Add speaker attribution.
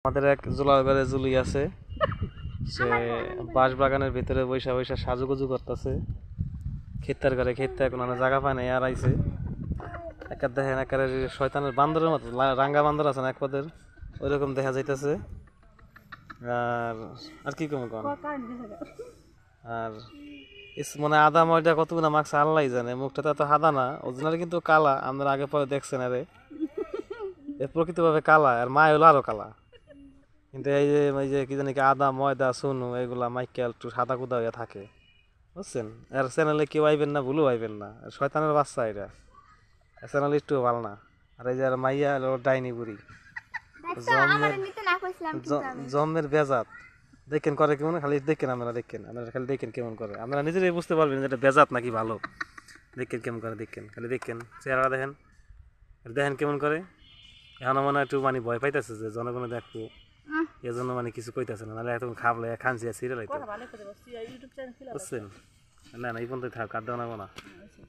Speaker 1: আমাদের এক জোলার ঘরে জুলি আছে, সে বাঁশ বাগানের ভিতরে বৈশা বৈশা সাজুগুজু করতেছে। খেতার ঘরে খেতে এখন জায়গা পায় না, আর আইছে একার দেখেন একারে শয়তানের বান্দরের মতো, রাঙ্গা বান্দর আছে না এক পদের, ওইরকম দেখা যাইতেছে। আর আর কি কম কন, আর মানে আদা ময়দা কতগুলো মাখছে আল্লাহ জানে। মুখটা তো এত সাদা না, অরিজিনালি কিন্তু কালা। আপনারা আগে পরে দেখছেন, আরে প্রকৃতভাবে কালা, আর মা হলো আরো কালা। কিন্তু এই যে কি জানি কি আদা ময়দা সুনু এগুলা মাইকেল একটু সাদা কুদা হইয়া থাকে, বুঝছেন। আর চ্যানেলে কেউ আইবেন না, ভুলেও আইবেন না, শয়তানের বাচ্চা এটা। চ্যানেল একটু ভালো না। আর এই যে আর মাইয়া হলো ডাইনি বুড়ি, জন্মের বেজাত। দেখেন করে কেমন, খালি দেখেন আপনারা, দেখেন আপনারা খালি দেখেন কেমন করে, আপনারা নিজেরাই বুঝতে পারবেন যে এটা বেজাত নাকি ভালো। দেখেন কেমন করে, দেখেন খালি দেখেন চেহারা দেখেন, দেখেন কেমন করে। এখন মনে হয় একটু মানে ভয় পাইতেছে যে জনগণ দেখবো, এজন্য মানে কিছু কইতেছে না, নাহলে এখন খাবলে খানছি সিরিয়াল হইতো, বুঝছেন। না না এই পর্যন্ত থাক, কাট দেওয়া না।